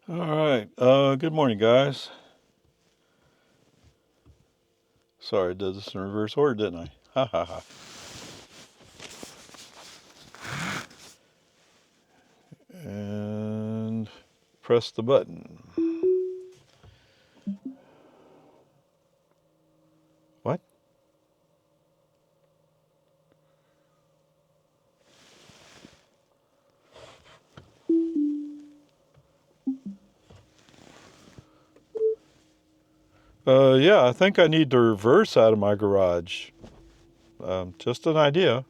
All right. Good morning, guys. Sorry, I did this in reverse order, didn't I? Ha ha ha. And press the button. What? Yeah, I think I need to reverse out of my garage. Just an idea.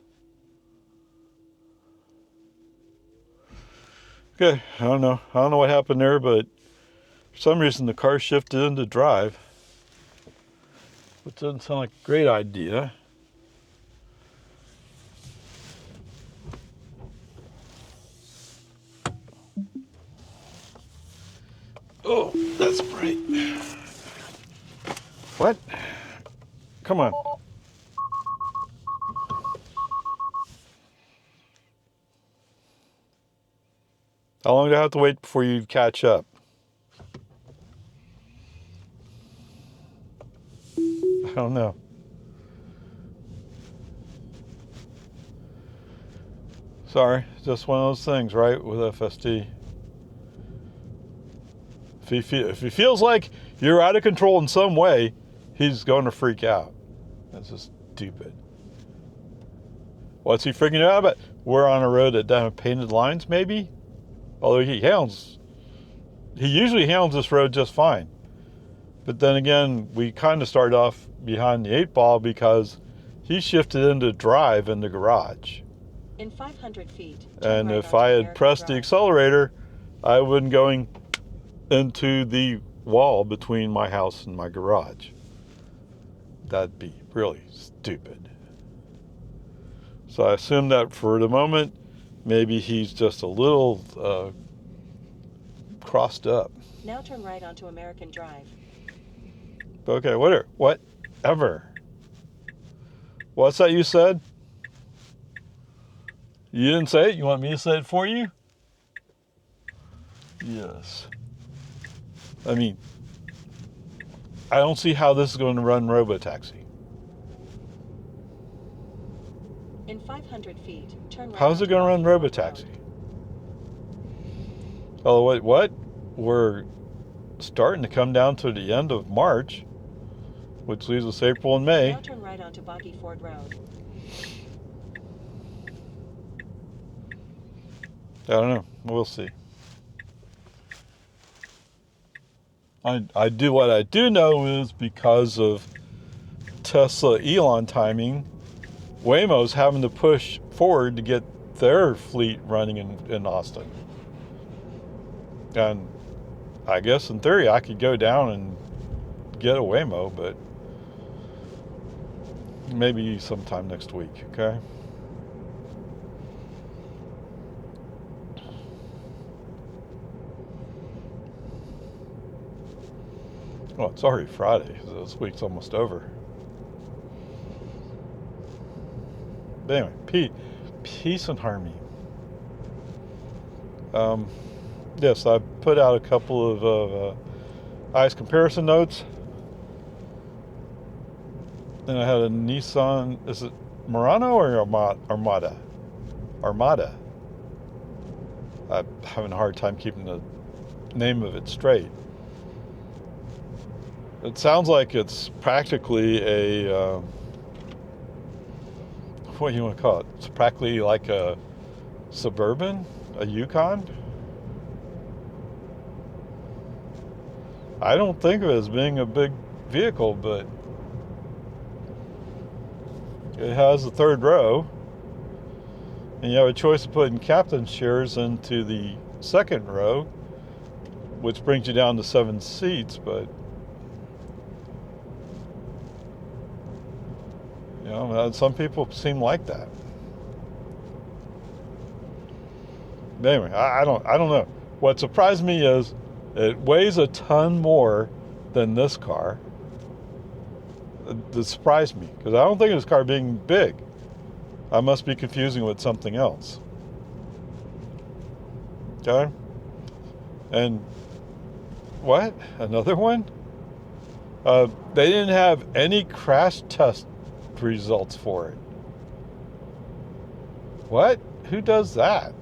Okay, I don't know. I don't know what happened there, but for some reason the car shifted into drive, which doesn't sound like a great idea. Oh, that's bright. What? Come on. How long do I have to wait before you catch up? I don't know. Sorry, just one of those things, right, with FSD. If he feels like you're out of control in some way, he's going to freak out. That's just stupid. What's he freaking out about? We're on a road that doesn't have painted lines, maybe? Although he usually handles this road just fine. But then again, we kind of started off behind the 8 ball because he shifted into drive in the garage. In 500 feet, and right if I had pressed the accelerator, I wouldn't going into the wall between my house and my garage. That'd be really stupid. So I assume that for the moment, maybe he's just a little crossed up. Now turn right onto American Drive. Okay, whatever. What's that you said? You didn't say it? You want me to say it for you? Yes. I mean, I don't see how this is going to run Robotaxi. In 500 feet, turn right. How's it going to run Robotaxi? Oh, wait, what? We're starting to come down to the end of March, which leaves us April and May. Now turn right onto Boggy Ford Road. I don't know. We'll see. What I do know is because of Tesla Elon timing, Waymo's having to push forward to get their fleet running in Austin. And I guess in theory I could go down and get a Waymo, but maybe sometime next week, okay? Well, it's already Friday, so this week's almost over. But anyway, peace and harmony. Yes, I put out a couple of ICE comparison notes. Then I had a Nissan, is it Murano or Armada? Armada. I'm having a hard time keeping the name of it straight. It sounds like it's practically a, what do you want to call it? It's practically like a Suburban, a Yukon. I don't think of it as being a big vehicle, but it has the third row, and you have a choice of putting captain's chairs into the second row, which brings you down to 7 seats, but you know, some people seem like that. But anyway, I don't know. What surprised me is it weighs a ton more than this car. It surprised me because I don't think of this car being big. I must be confusing it with something else. Okay? And What? Another one? They didn't have any crash test results for it. What? Who does that?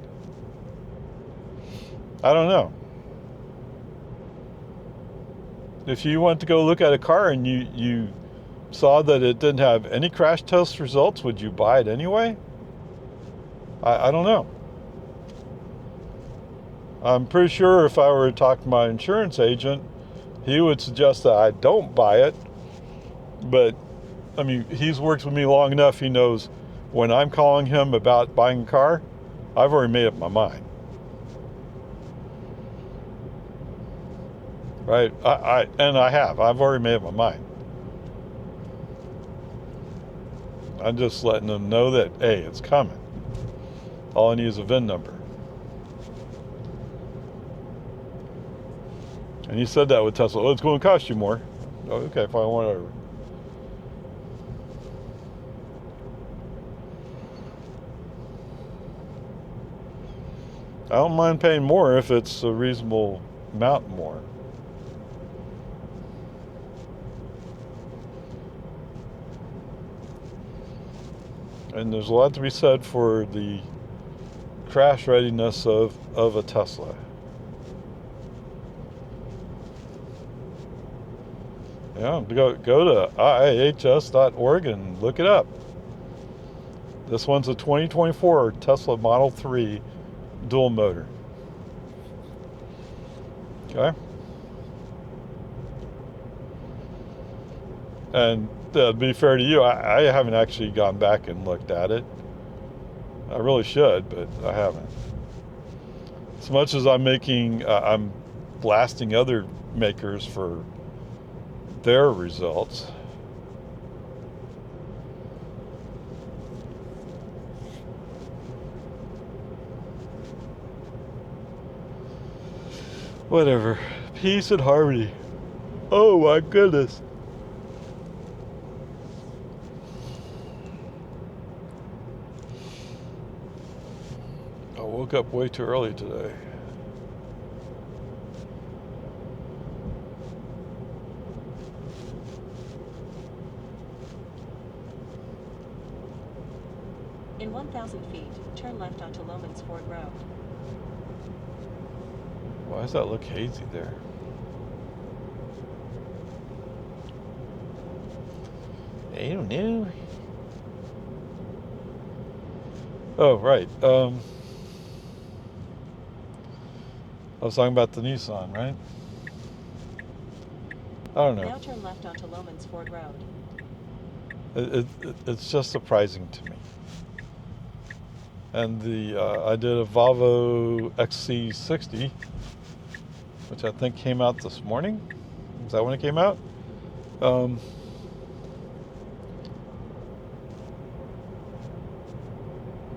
I don't know. If you went to go look at a car and you saw that it didn't have any crash test results, would you buy it anyway? I don't know. I'm pretty sure if I were to talk to my insurance agent, he would suggest that I don't buy it. But, I mean, he's worked with me long enough. He knows when I'm calling him about buying a car, I've already made up my mind. Right? I've already made up my mind. I'm just letting them know that, hey, it's coming. All I need is a VIN number. And he said that with Tesla. Oh, it's going to cost you more. Oh, okay, fine, whatever. I don't mind paying more if it's a reasonable amount more. And there's a lot to be said for the crash readiness of a Tesla. Yeah, go to IIHS.org and look it up. This one's a 2024 Tesla Model 3 dual motor. Okay. And to be fair to you, I haven't actually gone back and looked at it. I really should, but I haven't. As much as I'm blasting other makers for their results. Whatever. Peace and harmony. Oh my goodness. I woke up way too early today. In 1,000 feet, turn left onto Lomans Ford Road. Why does that look hazy there? I don't know. Oh, right. I was talking about the Nissan, right? I don't know. Now turn left onto Lomans Ford Road. It's just surprising to me. And I did a Volvo XC60, which I think came out this morning. Is that when it came out?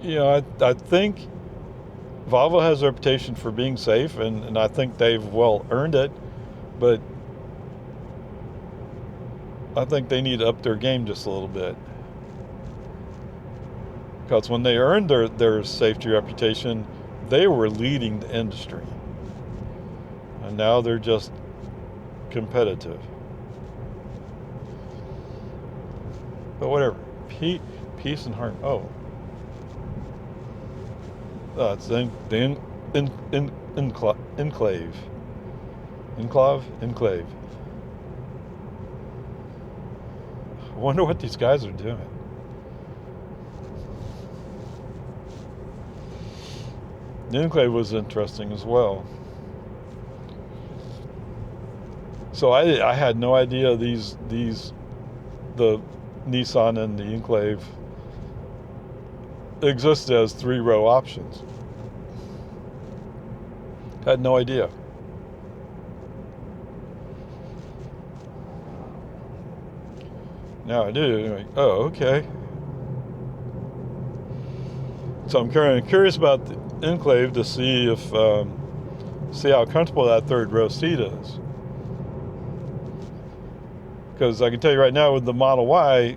You know, I think Volvo has a reputation for being safe, and I think they've well earned it, but I think they need to up their game just a little bit. Because when they earned their safety reputation, they were leading the industry. And now they're just competitive. But whatever. Peace and heart. Oh. It's the enclave. Enclave. I wonder what these guys are doing. The enclave was interesting as well. So I had no idea the Nissan and the enclave existed as 3-row options. Had no idea. Now I do. Like, oh, okay. So I'm kind of curious about the enclave to see if see how comfortable that 3rd-row seat is. Because I can tell you right now with the Model Y,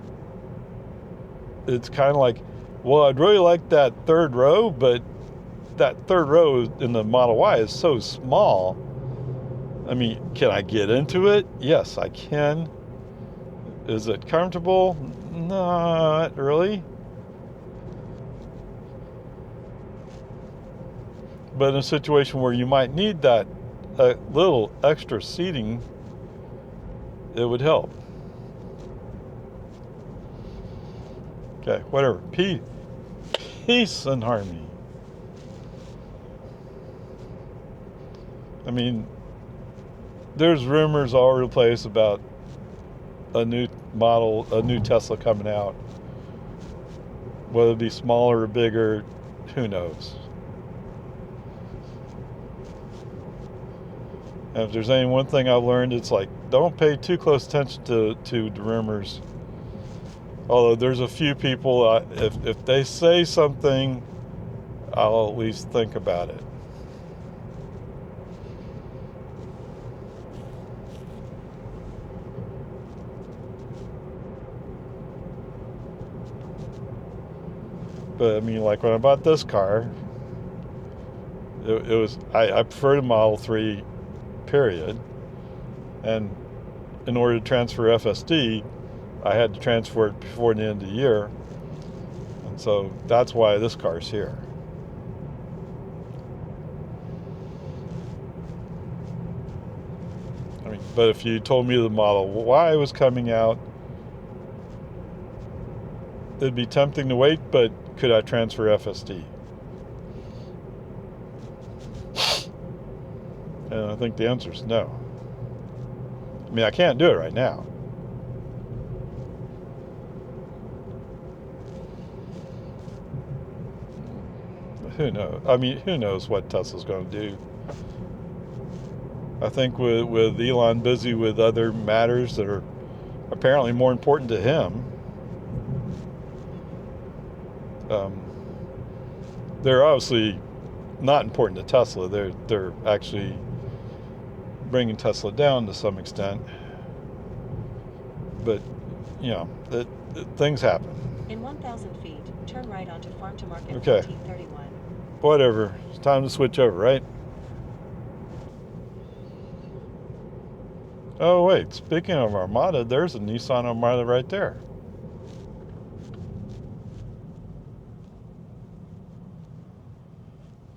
it's kind of like, well, I'd really like that 3rd row, but that 3rd row in the Model Y is so small. I mean, can I get into it? Yes, I can. Is it comfortable? Not really. But in a situation where you might need that little extra seating, it would help. Okay, whatever. Peace and harmony. I mean, there's rumors all over the place about a new model, a new Tesla coming out. Whether it be smaller or bigger, who knows? And if there's any one thing I've learned, it's like, don't pay too close attention to the rumors. Although there's a few people, if they say something, I'll at least think about it. But I mean, like when I bought this car, it was, I prefer the Model 3, period. And in order to transfer FSD, I had to transfer it before the end of the year. And so that's why this car's here. I mean, but if you told me the Model Y was coming out, it'd be tempting to wait, but could I transfer FSD? And I think the answer is no. I mean, I can't do it right now. Who knows? I mean, who knows what Tesla's going to do? I think with Elon busy with other matters that are apparently more important to him, they're obviously not important to Tesla. They're actually bringing Tesla down to some extent. But, you know, things happen. In 1,000 feet, turn right onto Farm to Market Okay. 1431. Whatever. It's time to switch over, right? Oh, wait. Speaking of Armada, there's a Nissan Armada right there.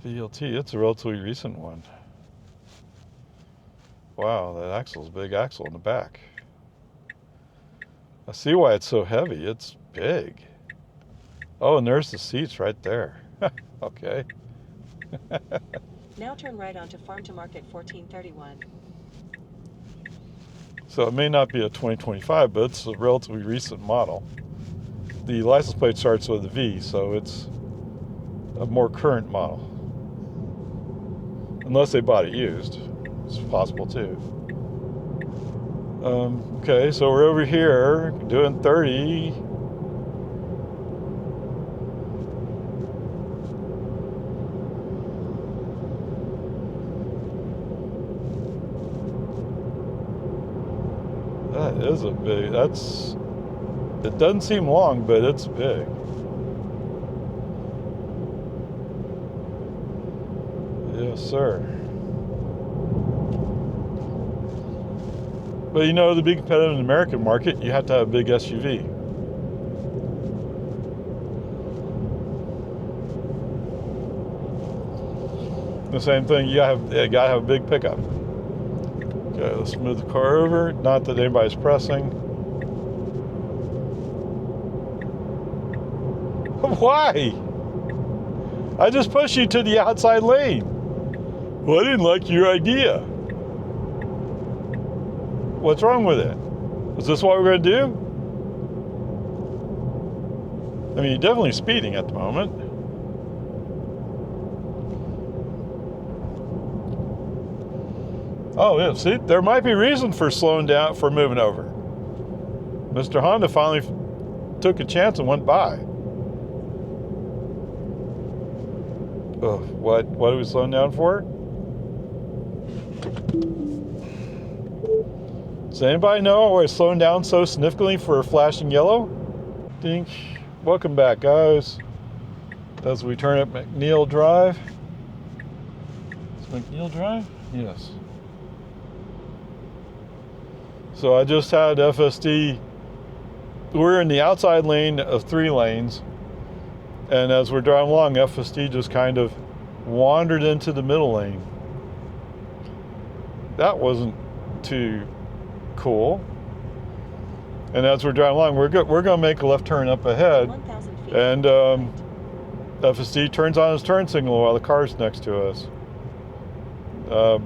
VLT, it's a relatively recent one. Wow, that axle's a big axle in the back. I see why it's so heavy. It's big. Oh, and there's the seats right there. Okay. Now turn right onto Farm to Market 1431. So it may not be a 2025, but it's a relatively recent model. The license plate starts with a V, so it's a more current model. Unless they bought it used. It's possible too. Okay, so we're over here doing 30. That is a big, it doesn't seem long, but it's big. Yes, sir. But you know, to be competitive in the American market, you have to have a big SUV. The same thing, you gotta have a big pickup. Okay, let's move the car over. Not that anybody's pressing. Why? I just pushed you to the outside lane. Well, I didn't like your idea. What's wrong with it? Is this what we're going to do? I mean, you're definitely speeding at the moment. Oh, yeah, see, there might be reason for slowing down, for moving over. Mr. Honda finally took a chance and went by. Oh, what are we slowing down for? Does anybody know why we're slowing down so significantly for flashing yellow? Dink. Welcome back, guys. As we turn up McNeil Drive. Is McNeil Drive? Yes. So I just had FSD. We're in the outside lane of 3 lanes, and as we're driving along, FSD just kind of wandered into the middle lane. That wasn't too cool. And as we're driving along, we're going to make a left turn up ahead, 1,000 feet. and FSD turns on his turn signal while the car's next to us.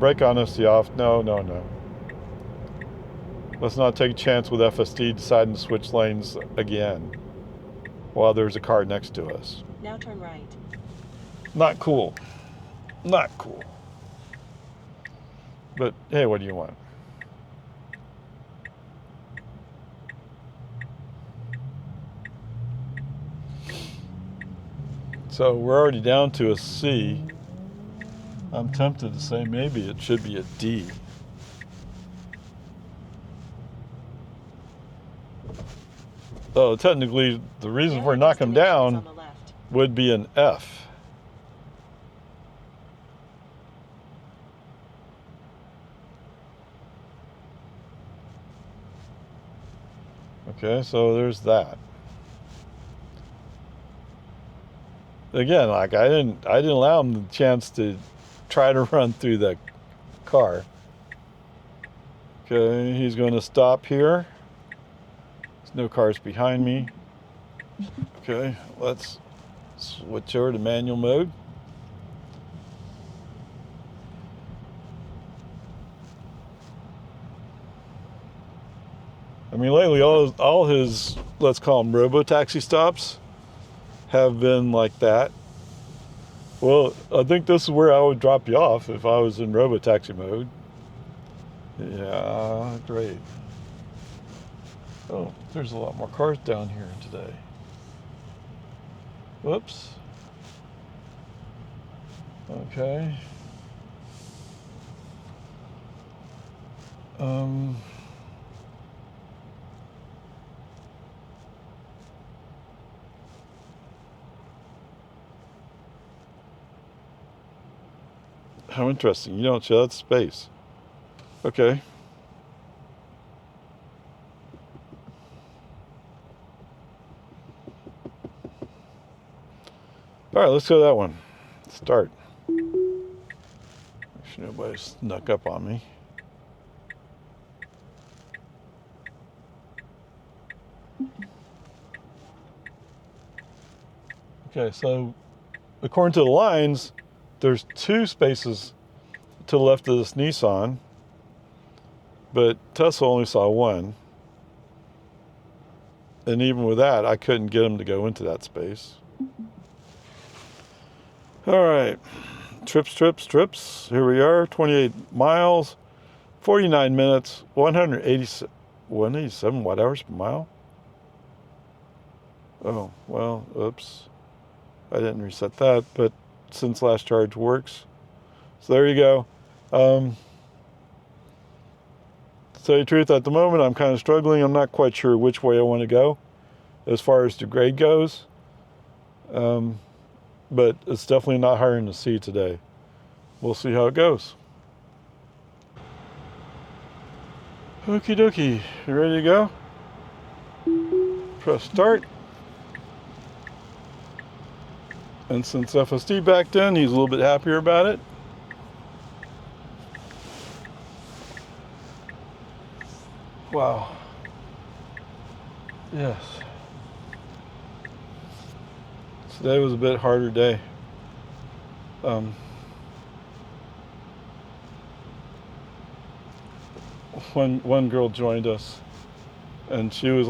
Brake honesty off. No. Let's not take a chance with FSD deciding to switch lanes again while there's a car next to us. Now turn right. Not cool. Not cool. But hey, what do you want? So we're already down to a C. I'm tempted to say maybe it should be a D. Oh, technically, the reason we're knocking them down On the left. would be an F. Okay, so there's that. Again, like I didn't allow him the chance to try to run through the car. Okay, he's going to stop here. There's no cars behind me. Okay, let's switch over to manual mode. I mean, lately all his, let's call them robo-taxi stops have been like that. Well, I think this is where I would drop you off if I was in robo-taxi mode. Yeah, great. Oh, there's a lot more cars down here today. Whoops. Okay. How interesting. You don't show that space. Okay. All right, let's go to that one. Start. Make sure nobody snuck up on me. Okay, so according to the lines, there's 2 spaces to the left of this Nissan, but Tesla only saw 1. And even with that, I couldn't get him to go into that space. All right, trips. Here we are, 28 miles, 49 minutes, 187 watt-hours per mile. Oh, well, oops. I didn't reset that, but since last charge works. So there you go. To tell you the truth, at the moment, I'm kind of struggling. I'm not quite sure which way I want to go as far as the grade goes. But it's definitely not higher in the C today. We'll see how it goes. Okie dokie, you ready to go? Press start. And since FSD backed in, he's a little bit happier about it. Wow. Yes. Today was a bit harder day. One girl joined us, and she was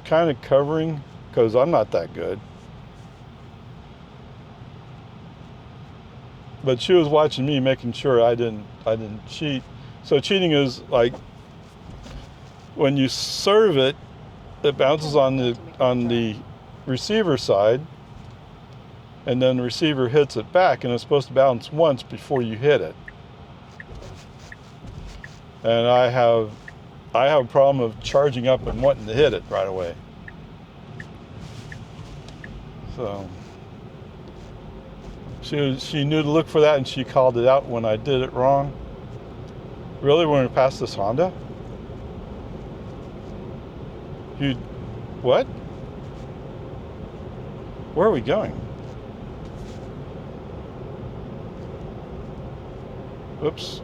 kind of covering, because I'm not that good. But she was watching me, making sure I didn't cheat. So cheating is like when you serve it, it bounces on the receiver side, and then the receiver hits it back, and it's supposed to bounce once before you hit it. And I have a problem of charging up and wanting to hit it right away. So she knew to look for that, and she called it out when I did it wrong. Really, when we passed this Honda? You, what? Where are we going? Oops.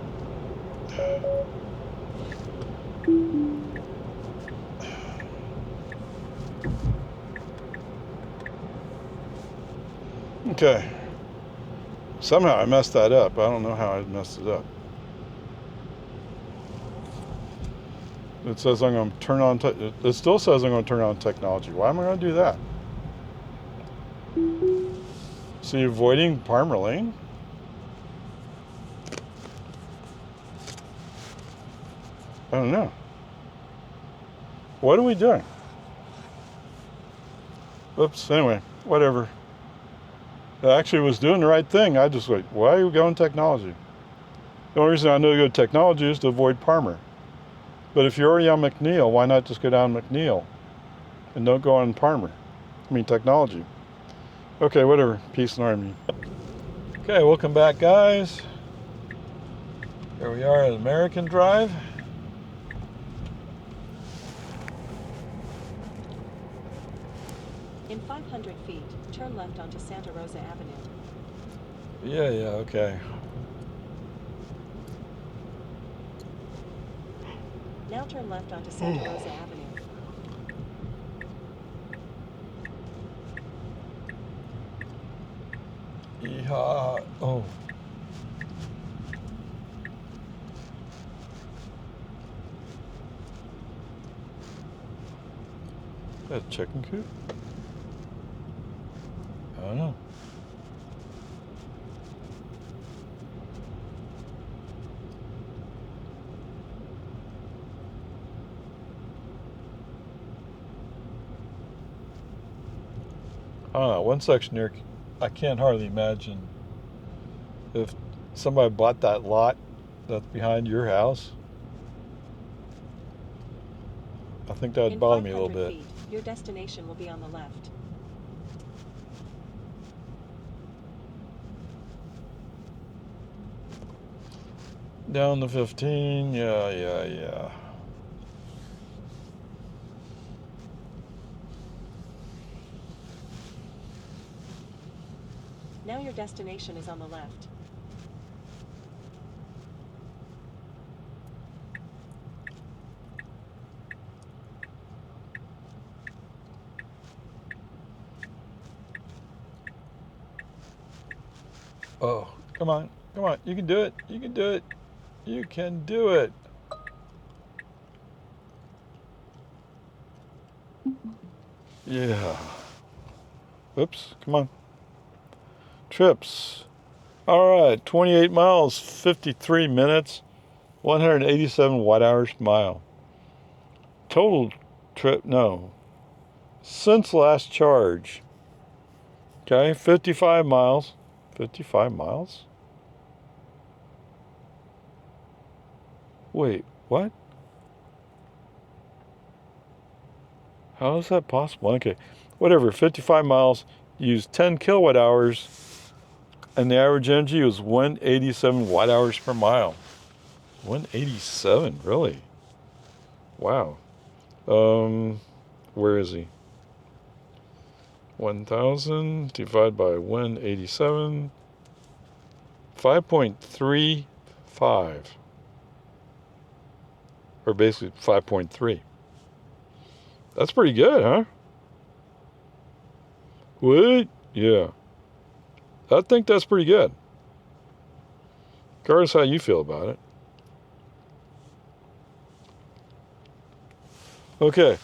Okay. Somehow I messed that up. I don't know how I messed it up. It says I'm going to turn on, it still says I'm going to turn on technology. Why am I going to do that? So you're avoiding Palmer Lane? I don't know. What are we doing? Oops, anyway, whatever. I actually was doing the right thing. I just wait, why are you going technology? The only reason I know to go technology is to avoid Palmer. But if you're already on McNeil, why not just go down McNeil and don't go on Palmer? I mean, technology. Okay, whatever. Peace and harmony. Okay, welcome back, guys. Here we are at American Drive. In 500 feet, turn left onto Santa Rosa Avenue. Yeah, okay. Now turn left onto Santa Rosa Avenue. Yeehaw. Oh. That a chicken coop? I don't know. I don't know. One section here, I can't hardly imagine if somebody bought that lot that's behind your house. I think that would bother me a little bit. Feet, your destination will be on the left. Down to 15, yeah. Now your destination is on the left. Oh, come on. You can do it. You can do it. You can do it. Yeah. Oops, come on. Trips. All right, 28 miles, 53 minutes, 187 watt-hours per mile. Total trip, no. Since last charge. Okay, 55 miles. 55 miles? Wait, what? How is that possible? Okay, whatever, 55 miles, used 10 kilowatt hours, and the average energy was 187 watt-hours per mile. 187, really? Wow. Where is he? 1,000 divided by 187, 5.35, or basically 5.3. That's pretty good, huh? What? Yeah. I think that's pretty good. Regardless how you feel about it. Okay.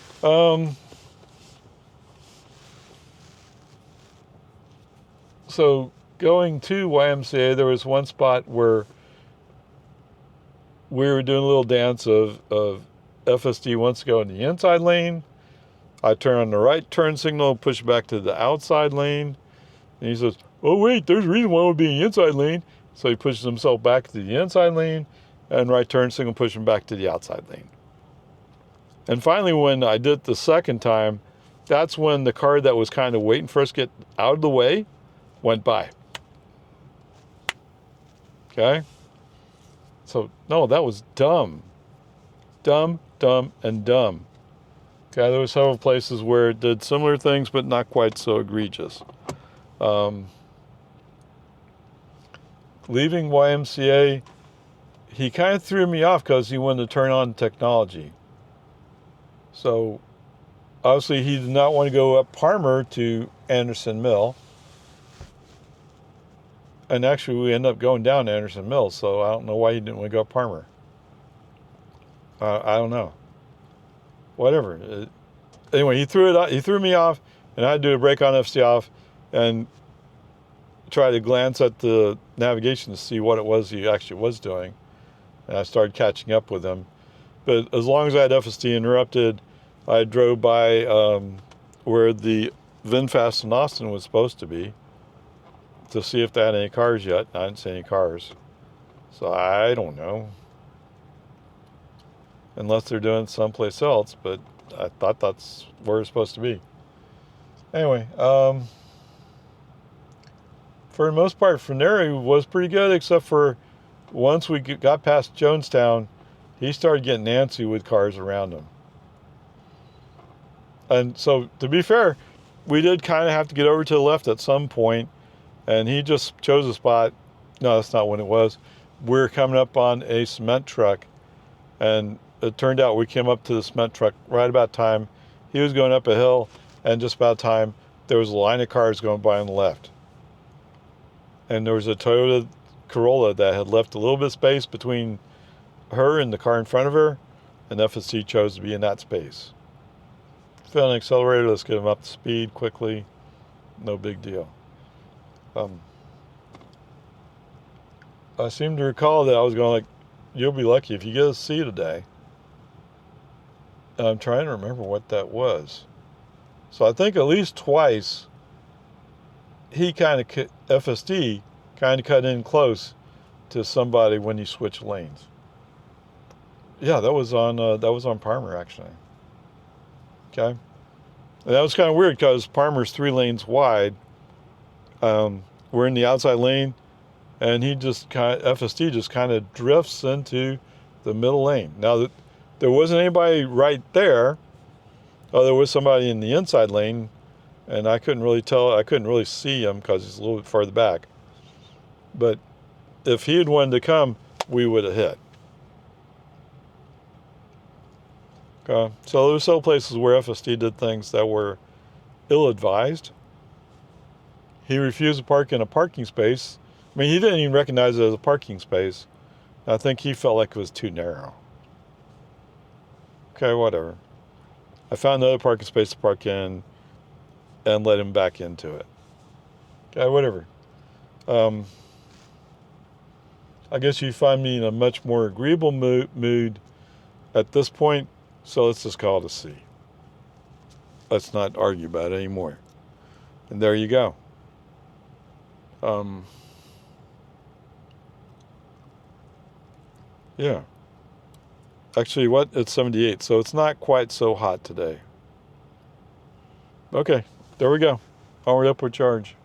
So going to YMCA, there was one spot where we were doing a little dance of FSD wants to go in the inside lane. I turn on the right turn signal, push back to the outside lane. And he says, oh, wait, there's a reason why I would be in the inside lane. So he pushes himself back to the inside lane, and right turn signal push him back to the outside lane. And finally, when I did it the second time, that's when the car that was kind of waiting for us to get out of the way went by. Okay? So, no, that was dumb. Dumb, and dumb. Okay, there were several places where it did similar things, but not quite so egregious. Leaving YMCA, he kind of threw me off because he wanted to turn on technology. So obviously he did not want to go up Parmer to Anderson Mill. And actually we ended up going down to Anderson Mill, so I don't know why he didn't want to go up Parmer. I don't know. Whatever. Anyway, he threw me off, and I had to do a brake on FC off and try to glance at the navigation to see what it was he actually was doing. And I started catching up with him. But as long as I had FSD interrupted, I drove by where the VinFast in Austin was supposed to be to see if they had any cars yet. I didn't see any cars. So I don't know. Unless they're doing it someplace else, but I thought that's where it's supposed to be. Anyway, for the most part, Frenary was pretty good, except for once we got past Jonestown, he started getting antsy with cars around him. And so, to be fair, we did kind of have to get over to the left at some point, and he just chose a spot. No, that's not when it was. We're coming up on a cement truck, and it turned out we came up to the cement truck right about time. He was going up a hill, and just about time, there was a line of cars going by on the left. And there was a Toyota Corolla that had left a little bit of space between her and the car in front of her, and FSC chose to be in that space. Feeling accelerator, let's get him up to speed quickly. No big deal. I seem to recall that I was going like, you'll be lucky if you get a C today. And I'm trying to remember what that was. So I think at least twice, he kind of, FSD kind of cut in close to somebody when he switched lanes. Yeah, that was on Parmer actually. Okay, and that was kind of weird because Parmer's 3 lanes wide. We're in the outside lane, and FSD just kind of drifts into the middle lane. Now, there wasn't anybody right there. Oh, there was somebody in the inside lane, and I couldn't really see him because he's a little bit farther back. But if he had wanted to come, we would have hit. Okay. So there were several places where FSD did things that were ill-advised. He refused to park in a parking space. I mean, he didn't even recognize it as a parking space. I think he felt like it was too narrow. Okay, whatever. I found another parking space to park in and let him back into it. Okay, whatever. I guess you find me in a much more agreeable mood at this point, so let's just call it a C. Let's not argue about it anymore. And there you go. Yeah. Actually, it's 78, so it's not quite so hot today. Okay, there we go. Onward, upward charge.